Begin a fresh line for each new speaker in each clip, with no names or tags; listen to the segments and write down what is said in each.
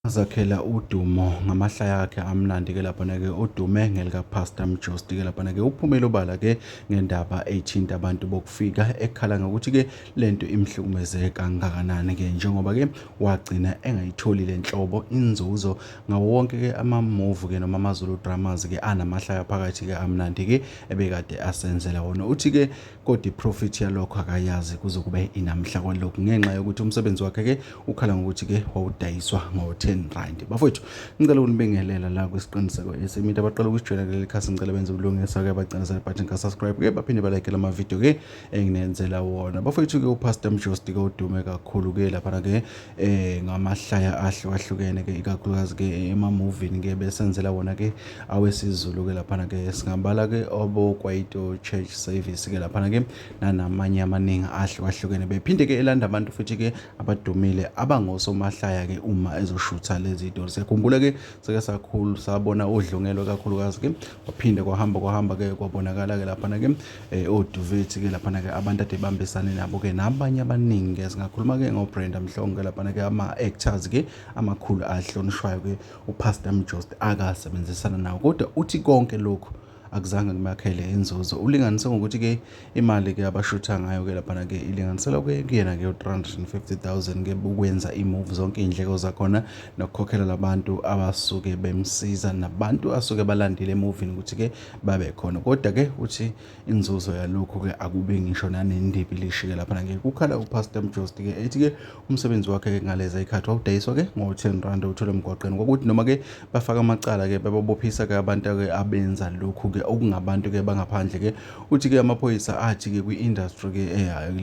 zakhela udumo ngamahlaya akhe amnandi-ke laphana-ke udume ngelika-Pastor Mjosti-ke laphana-ke uphumile ubala-ke ngendaba ey'thinta abantu bokufika ekhala ngokuthi-ke lento imhlukumeze kangakanani-ke njengoba-ke wagcina engayitholi le nhlobo inzuzo ngawo wonke-ke ama-movie-ke noma amaZulu dramas-ke anamahlaya phakathi-ke amnandi-ke ebekade asenzela wona. Uthi-ke kodwa i-profit yalokho akayazi kuze kube inamhla kwalokhu ngenxa yokuthi umsebenzi wakhe-ke ukhala ngokuthi-ke wawudayiswa ngo-R10. Bafowethu, ngicela ukunibingelela la kwisiqiniseko esimite abaqala ukusijwayela kuleli khasi, ngicela benze ubulungiswa-ke bagcina button ka-subscribe-ke baphinde balike lama video-ke enginenzela wona. Bafowethu-ke uPastor Mjosti-ke udume kakhulu-ke laphana-ke ngamahlaya ahlukahlukene-ke ikakhulukazi-ke ema-movie-ni-ke besenzela wona-ke awesizulu-ke laphana-ke singabala-ke obo-Kwaito Church Service-ke laphana-ke nanamanye amaningi ahlukahlukene bephinde-ke elanda abantu futhi-ke abadumile abangosomahlaya-ke uma ezoshutha lezi zinto. Siyakhumbula-ke sake sabona udlungelo kakhulukazi-ke waphinde kwahamba-ke kwabonakala-ke laphana-ke oDuvethi-ke laphana-ke abantu ade bambisane nabo-ke nabanye abaningi-ke singakhuluma-ke ngoBrenda Mhlongo-ke laphana-ke ama-actors-ke amakhulu ahlonishwayo-ke uPastor Mjosti akasebenzisana nawo, kodwa uthi konke lokhu akuzange kumakhele inzuzo. Ulinganise ngokuthi-ke imali-ke abashutha ngayo-ke laphana-ke ilinganiselwa kuyena-ke u-350,000-ke ukwenza i-movie, zonke iy'ndleko zakhona nokukhokhela labantu abasuke bemsiza nabantu asuke balandile emovini ukuthi-ke babe khona. Kodwa-ke uthi inzuzo yalokhu-ke akube ngisho nanendebe ilishiye laphana-ke kukhala uPastor Mjosti-ke ethi-ke umsebenzi wakhe-ke ngalezi y'khathi wawudayiswa-ke ngo-R10 uthole emgwaqeni kokuthi noma-ke bafaka amacala-ke babophisa-ke abantu-ke abenza lokhu-ke okungabantu-ke bangaphandle-ke. Uthi-ke amaphoyisa athi-ke kwi-industry-ke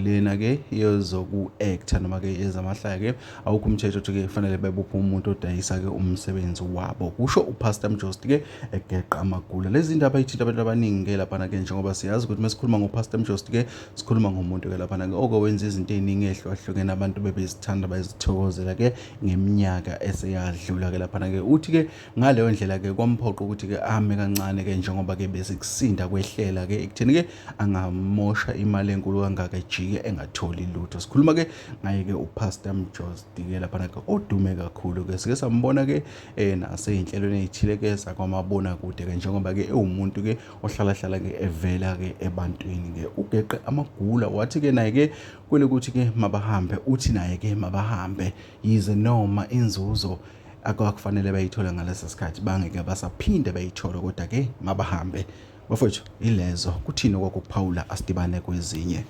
lena-ke yezoku-actor noma-ke ezamahlaya-ke awukho umthetho othi-ke kufanele bebophe umuntu odayisa-ke umsebenzi wabo, kusho uPastor Mjosti-ke egeqa amagula. Lezi ndaba y'thinta abantu abaningi-ke laphana-ke njengoba siyazi ukuthi mesikhuluma ngoPastor Mjosti-ke sikhuluma ngomuntu-ke laphana-ke okwenza izinto ey'ningi ehlukahlukene abantu bebezithanda bezithokozela-ke ngeminyaka eseyadlula-ke laphana-ke. Uthi-ke ngaleyo ndlela-ke kwamphoqa ukuthi-ke ame kancane-ke njengoba-ke besikusinda kwehlela-ke ekutheni-ke angamosha imali enkulu kangaka ejike engatholi lutho. Sikhuluma-ke ngaye-ke uPastor Mjosti-ke laphana-ke odume kakhulu-ke sike sambona-ke nasey'nhlelweni ey'thile-ke zakwamabonakude-ke njengoba-ke ewumuntu-ke ohlala-ke evela-ke ebantwini-ke ugeqe amagula. Wathi-ke naye-ke kwele ukuthi-ke mabahambe, uthi naye-ke mabahambe yize noma inzuzo akufanele bayithole ngaleso sikhathi bangeke basaphinde bayithole, kodwa-ke mabahambe. Bafowethu, ilezo kuthini okwakuphawula asidibane kwezinye.